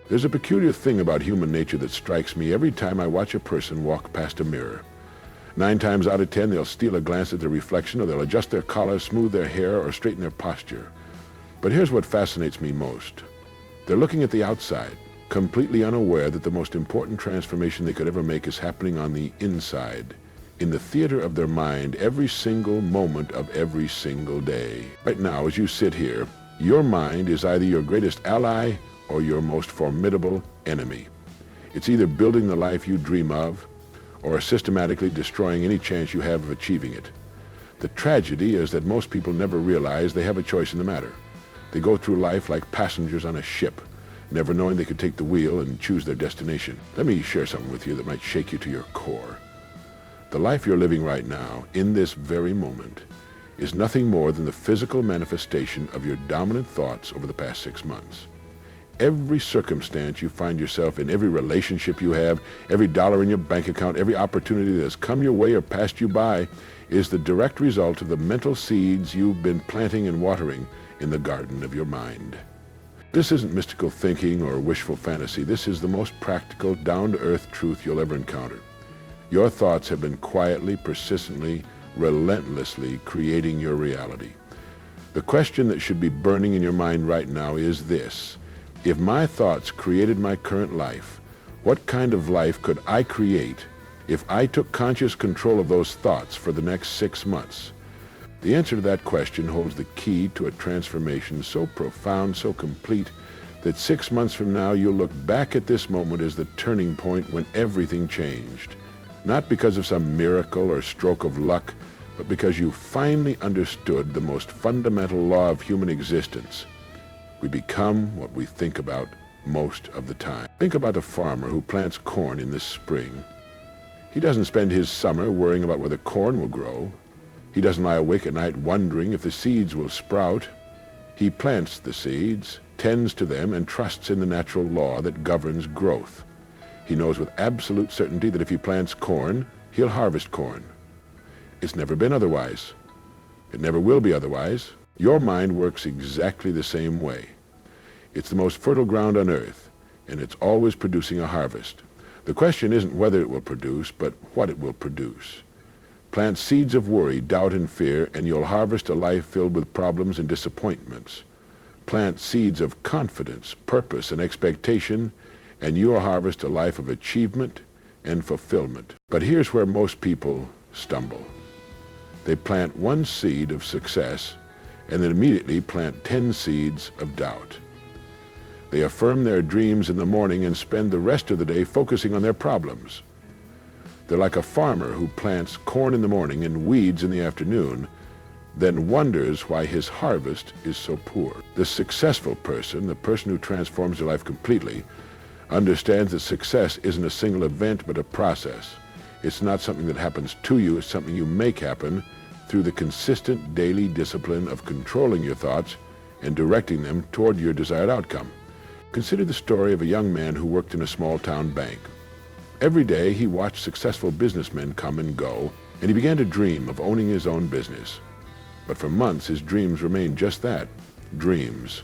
There's a peculiar thing about human nature that strikes me every time I watch a person walk past a mirror. 9 times out of 10, they'll steal a glance at their reflection, or they'll adjust their collar, smooth their hair, or straighten their posture. But here's what fascinates me most. They're looking at the outside, completely unaware that the most important transformation they could ever make is happening on the inside, in the theater of their mind, every single moment of every single day. Right now, as you sit here, your mind is either your greatest ally or your most formidable enemy. It's either building the life you dream of or systematically destroying any chance you have of achieving it. The tragedy is that most people never realize they have a choice in the matter. They go through life like passengers on a ship, never knowing they could take the wheel and choose their destination. Let me share something with you that might shake you to your core. The life you're living right now, in this very moment, is nothing more than the physical manifestation of your dominant thoughts over the past 6 months. Every circumstance you find yourself in, every relationship you have, every dollar in your bank account, every opportunity that has come your way or passed you by is the direct result of the mental seeds you've been planting and watering in the garden of your mind. This isn't mystical thinking or wishful fantasy. This is the most practical, down-to-earth truth you'll ever encounter. Your thoughts have been quietly, persistently, relentlessly creating your reality. The question that should be burning in your mind right now is this: if my thoughts created my current life, what kind of life could I create if I took conscious control of those thoughts for the next 6 months? The answer to that question holds the key to a transformation so profound, so complete, that 6 months from now you'll look back at this moment as the turning point when everything changed. Not because of some miracle or stroke of luck, but because you finally understood the most fundamental law of human existence. We become what we think about most of the time. Think about a farmer who plants corn in this spring. He doesn't spend his summer worrying about whether corn will grow. He doesn't lie awake at night wondering if the seeds will sprout. He plants the seeds, tends to them, and trusts in the natural law that governs growth. He knows with absolute certainty that if he plants corn, he'll harvest corn. It's never been otherwise. It never will be otherwise. Your mind works exactly the same way. It's the most fertile ground on earth, and it's always producing a harvest. The question isn't whether it will produce, but what it will produce. Plant seeds of worry, doubt, and fear, and you'll harvest a life filled with problems and disappointments. Plant seeds of confidence, purpose, and expectation, and you'll harvest a life of achievement and fulfillment. But here's where most people stumble. They plant 1 seed of success and then immediately plant 10 seeds of doubt. They affirm their dreams in the morning and spend the rest of the day focusing on their problems. They're like a farmer who plants corn in the morning and weeds in the afternoon, then wonders why his harvest is so poor. The successful person, the person who transforms their life completely, understands that success isn't a single event but a process. It's not something that happens to you, it's something you make happen through the consistent daily discipline of controlling your thoughts and directing them toward your desired outcome. Consider the story of a young man who worked in a small-town bank. Every day he watched successful businessmen come and go, and he began to dream of owning his own business. But for months his dreams remained just that, dreams.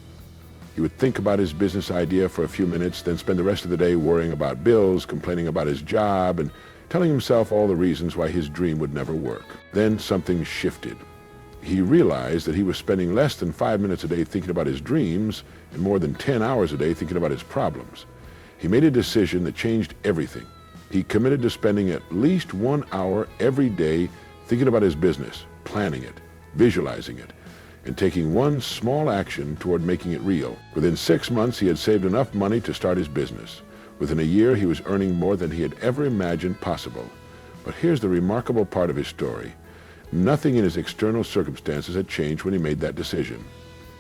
He would think about his business idea for a few minutes, then spend the rest of the day worrying about bills, complaining about his job, and telling himself all the reasons why his dream would never work. Then something shifted. He realized that he was spending less than 5 minutes a day thinking about his dreams and more than 10 hours a day thinking about his problems. He made a decision that changed everything. He committed to spending at least 1 hour every day thinking about his business, planning it, visualizing it, and taking one small action toward making it real. Within 6 months, he had saved enough money to start his business. Within a year, he was earning more than he had ever imagined possible. But here's the remarkable part of his story. Nothing in his external circumstances had changed when he made that decision.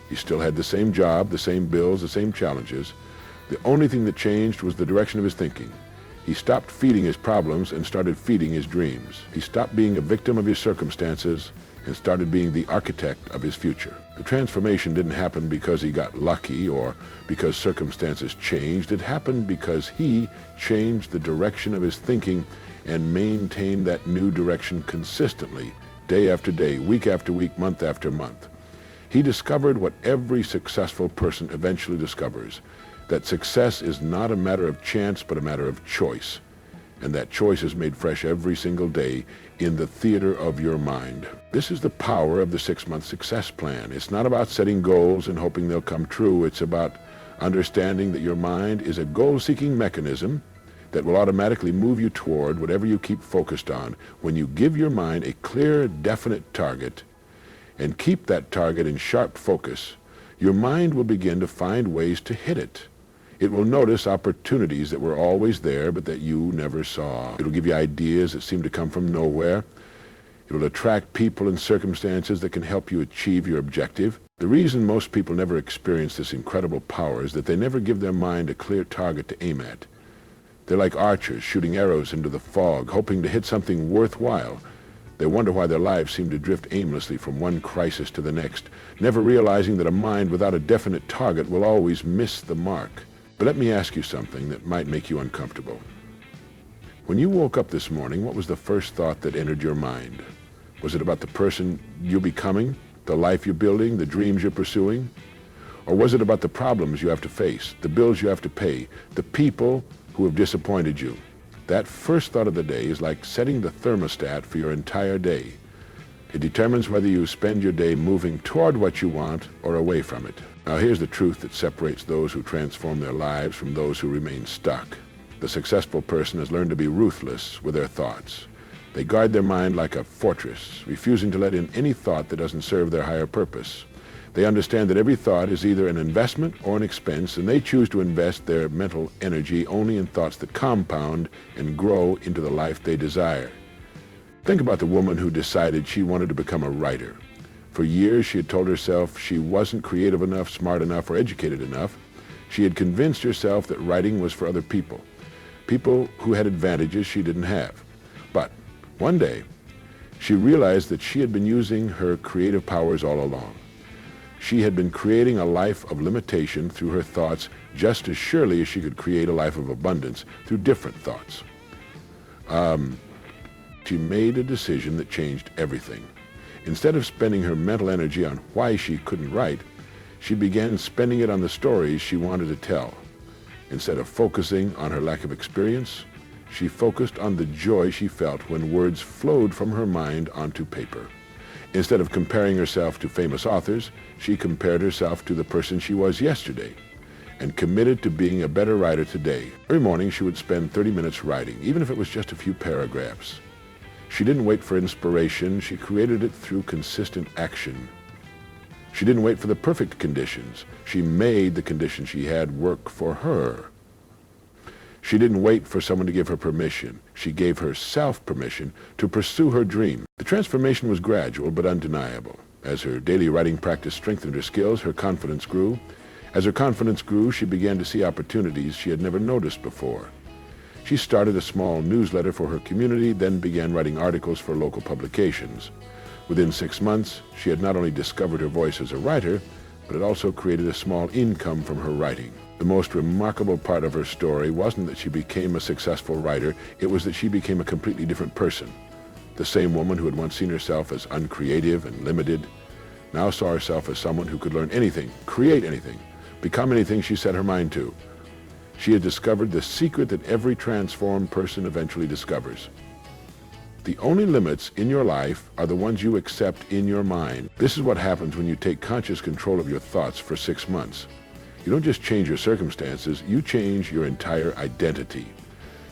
He still had the same job, the same bills, the same challenges. The only thing that changed was the direction of his thinking. He stopped feeding his problems and started feeding his dreams. He stopped being a victim of his circumstances and started being the architect of his future. The transformation didn't happen because he got lucky or because circumstances changed. It happened because he changed the direction of his thinking and maintained that new direction consistently, day after day, week after week, month after month. He discovered what every successful person eventually discovers, that success is not a matter of chance but a matter of choice, and that choice is made fresh every single day in the theater of your mind. This is the power of the 6-month success plan. It's not about setting goals and hoping they'll come true. It's about understanding that your mind is a goal-seeking mechanism that will automatically move you toward whatever you keep focused on. When you give your mind a clear, definite target and keep that target in sharp focus, your mind will begin to find ways to hit it. It will notice opportunities that were always there but that you never saw. It'll give you ideas that seem to come from nowhere. It'll attract people and circumstances that can help you achieve your objective. The reason most people never experience this incredible power is that they never give their mind a clear target to aim at. They're like archers shooting arrows into the fog, hoping to hit something worthwhile. They wonder why their lives seem to drift aimlessly from one crisis to the next, never realizing that a mind without a definite target will always miss the mark. But let me ask you something that might make you uncomfortable. When you woke up this morning, what was the first thought that entered your mind? Was it about the person you're becoming, the life you're building, the dreams you're pursuing? Or was it about the problems you have to face, the bills you have to pay, the people who have disappointed you? That first thought of the day is like setting the thermostat for your entire day. It determines whether you spend your day moving toward what you want or away from it. Now here's the truth that separates those who transform their lives from those who remain stuck. The successful person has learned to be ruthless with their thoughts. They guard their mind like a fortress, refusing to let in any thought that doesn't serve their higher purpose. They understand that every thought is either an investment or an expense, and they choose to invest their mental energy only in thoughts that compound and grow into the life they desire. Think about the woman who decided she wanted to become a writer. For years she had told herself she wasn't creative enough, smart enough, or educated enough. She had convinced herself that writing was for other people, people who had advantages she didn't have. But one day, she realized that she had been using her creative powers all along. She had been creating a life of limitation through her thoughts just as surely as she could create a life of abundance through different thoughts. She made a decision that changed everything. Instead of spending her mental energy on why she couldn't write, she began spending it on the stories she wanted to tell. Instead of focusing on her lack of experience, she focused on the joy she felt when words flowed from her mind onto paper. Instead of comparing herself to famous authors, she compared herself to the person she was yesterday and committed to being a better writer today. Every morning she would spend 30 minutes writing, even if it was just a few paragraphs. She didn't wait for inspiration, she created it through consistent action. She didn't wait for the perfect conditions, she made the conditions she had work for her. She didn't wait for someone to give her permission. She gave herself permission to pursue her dream. The transformation was gradual but undeniable. As her daily writing practice strengthened her skills, her confidence grew. As her confidence grew, she began to see opportunities she had never noticed before. She started a small newsletter for her community, then began writing articles for local publications. Within 6 months, she had not only discovered her voice as a writer, but had also created a small income from her writing. The most remarkable part of her story wasn't that she became a successful writer, it was that she became a completely different person. The same woman who had once seen herself as uncreative and limited now saw herself as someone who could learn anything, create anything, become anything she set her mind to. She had discovered the secret that every transformed person eventually discovers. The only limits in your life are the ones you accept in your mind. This is what happens when you take conscious control of your thoughts for 6 months. You don't just change your circumstances, you change your entire identity.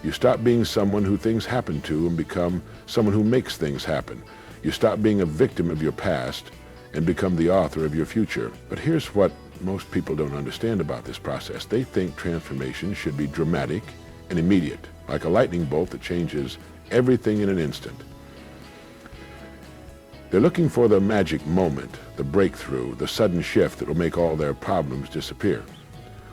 You stop being someone who things happen to and become someone who makes things happen. You stop being a victim of your past and become the author of your future. But here's what most people don't understand about this process. They think transformation should be dramatic and immediate, like a lightning bolt that changes everything in an instant. They're looking for the magic moment, the breakthrough, the sudden shift that will make all their problems disappear.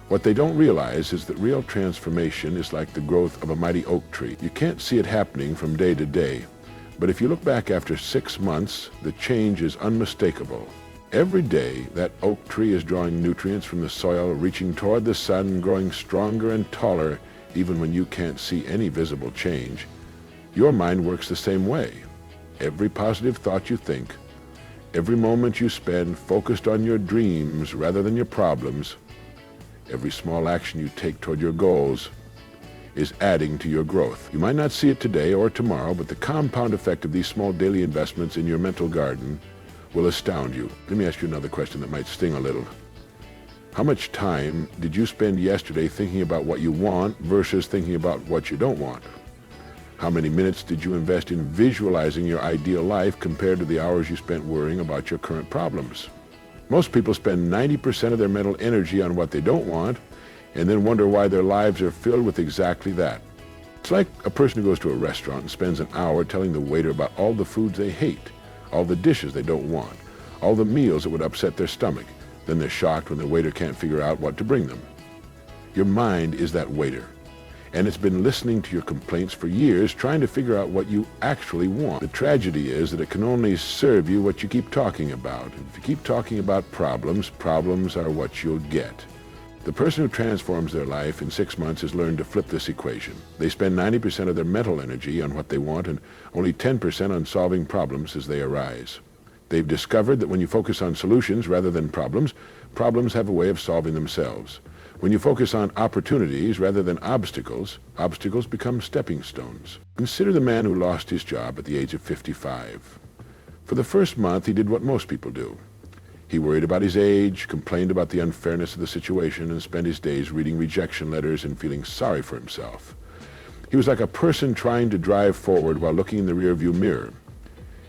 What they don't realize is that real transformation is like the growth of a mighty oak tree. You can't see it happening from day to day, but if you look back after 6 months, the change is unmistakable. Every day, that oak tree is drawing nutrients from the soil, reaching toward the sun, growing stronger and taller, even when you can't see any visible change. Your mind works the same way. Every positive thought you think, every moment you spend focused on your dreams rather than your problems, Every small action you take toward your goals is adding to your growth. You might not see it today or tomorrow, but the compound effect of these small daily investments in your mental garden will astound you. Let me ask you another question that might sting a little. How much time did you spend yesterday thinking about what you want versus thinking about what you don't want? How many minutes did you invest in visualizing your ideal life compared to the hours you spent worrying about your current problems? Most people spend 90% of their mental energy on what they don't want and then wonder why their lives are filled with exactly that. It's like a person who goes to a restaurant and spends an hour telling the waiter about all the foods they hate, all the dishes they don't want, all the meals that would upset their stomach. Then they're shocked when the waiter can't figure out what to bring them. Your mind is that waiter, and it's been listening to your complaints for years, trying to figure out what you actually want. The tragedy is that it can only serve you what you keep talking about. If you keep talking about problems, problems are what you'll get. The person who transforms their life in 6 months has learned to flip this equation. They spend 90% of their mental energy on what they want and only 10% on solving problems as they arise. They've discovered that when you focus on solutions rather than problems, problems have a way of solving themselves. When you focus on opportunities rather than obstacles, obstacles become stepping stones. Consider the man who lost his job at the age of 55. For the first month, he did what most people do. He worried about his age, complained about the unfairness of the situation, and spent his days reading rejection letters and feeling sorry for himself. He was like a person trying to drive forward while looking in the rearview mirror.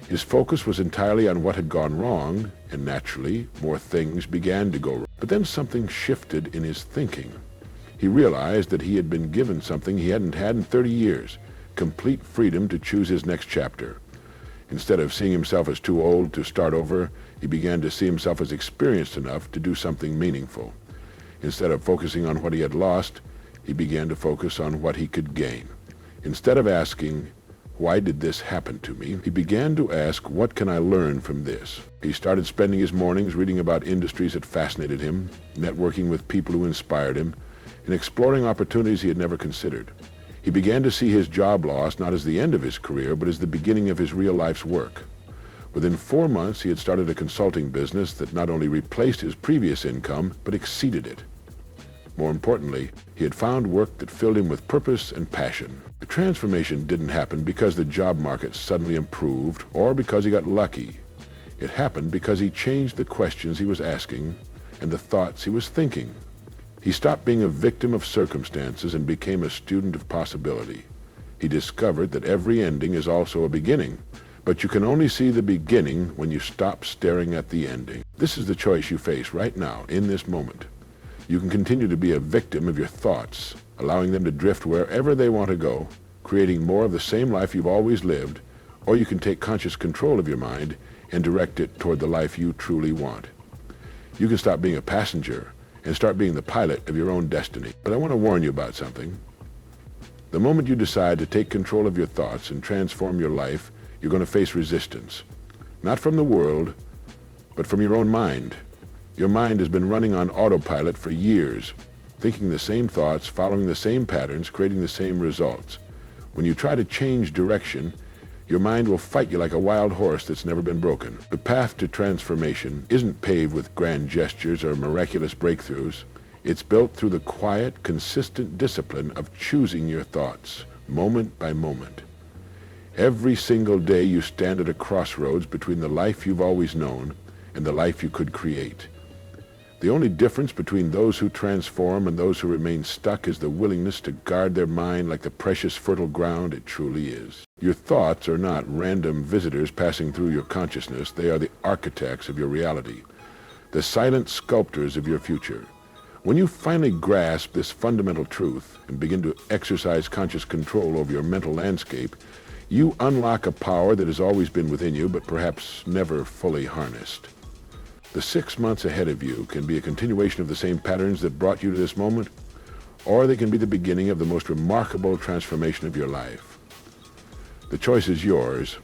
His focus was entirely on what had gone wrong, and naturally, more things began to go wrong. But then something shifted in his thinking. He realized that he had been given something he hadn't had in 30 years, complete freedom to choose his next chapter. Instead of seeing himself as too old to start over, he began to see himself as experienced enough to do something meaningful. Instead of focusing on what he had lost, he began to focus on what he could gain. Instead of asking, "Why did this happen to me?" he began to ask, "What can I learn from this?" He started spending his mornings reading about industries that fascinated him, networking with people who inspired him, and exploring opportunities he had never considered. He began to see his job loss not as the end of his career, but as the beginning of his real life's work. Within 4 months, he had started a consulting business that not only replaced his previous income, but exceeded it. More importantly, he had found work that filled him with purpose and passion. The transformation didn't happen because the job market suddenly improved or because he got lucky. It happened because he changed the questions he was asking and the thoughts he was thinking. He stopped being a victim of circumstances and became a student of possibility. He discovered that every ending is also a beginning, but you can only see the beginning when you stop staring at the ending. This is the choice you face right now, in this moment. You can continue to be a victim of your thoughts, allowing them to drift wherever they want to go, creating more of the same life you've always lived, or you can take conscious control of your mind and direct it toward the life you truly want. You can stop being a passenger and start being the pilot of your own destiny. But I want to warn you about something. The moment you decide to take control of your thoughts and transform your life, you're going to face resistance. Not from the world, but from your own mind. Your mind has been running on autopilot for years, thinking the same thoughts, following the same patterns, creating the same results. When you try to change direction, your mind will fight you like a wild horse that's never been broken. The path to transformation isn't paved with grand gestures or miraculous breakthroughs. It's built through the quiet, consistent discipline of choosing your thoughts, moment by moment. Every single day you stand at a crossroads between the life you've always known and the life you could create. The only difference between those who transform and those who remain stuck is the willingness to guard their mind like the precious fertile ground it truly is. Your thoughts are not random visitors passing through your consciousness. They are the architects of your reality, the silent sculptors of your future. When you finally grasp this fundamental truth and begin to exercise conscious control over your mental landscape, you unlock a power that has always been within you, but perhaps never fully harnessed. The 6 months ahead of you can be a continuation of the same patterns that brought you to this moment, or they can be the beginning of the most remarkable transformation of your life. The choice is yours,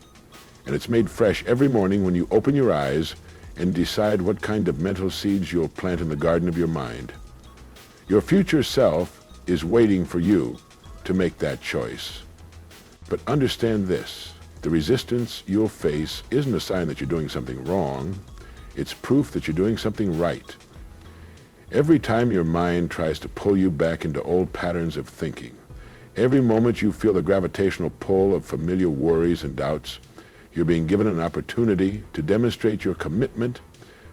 and it's made fresh every morning when you open your eyes and decide what kind of mental seeds you'll plant in the garden of your mind. Your future self is waiting for you to make that choice. But understand this, the resistance you'll face isn't a sign that you're doing something wrong. It's proof that you're doing something right. Every time your mind tries to pull you back into old patterns of thinking, every moment you feel the gravitational pull of familiar worries and doubts, you're being given an opportunity to demonstrate your commitment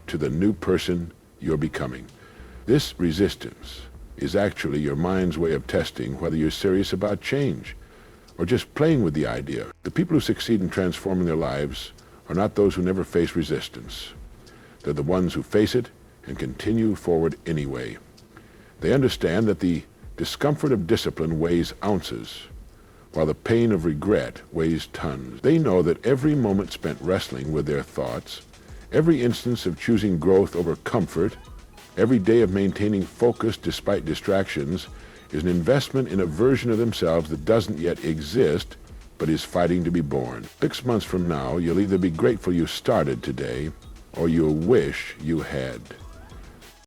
to the new person you're becoming. This resistance is actually your mind's way of testing whether you're serious about change or just playing with the idea. The people who succeed in transforming their lives are not those who never face resistance. They're the ones who face it and continue forward anyway. They understand that the discomfort of discipline weighs ounces, while the pain of regret weighs tons. They know that every moment spent wrestling with their thoughts, every instance of choosing growth over comfort, every day of maintaining focus despite distractions is an investment in a version of themselves that doesn't yet exist, but is fighting to be born. 6 months from now, you'll either be grateful you started today, or you'll wish you had.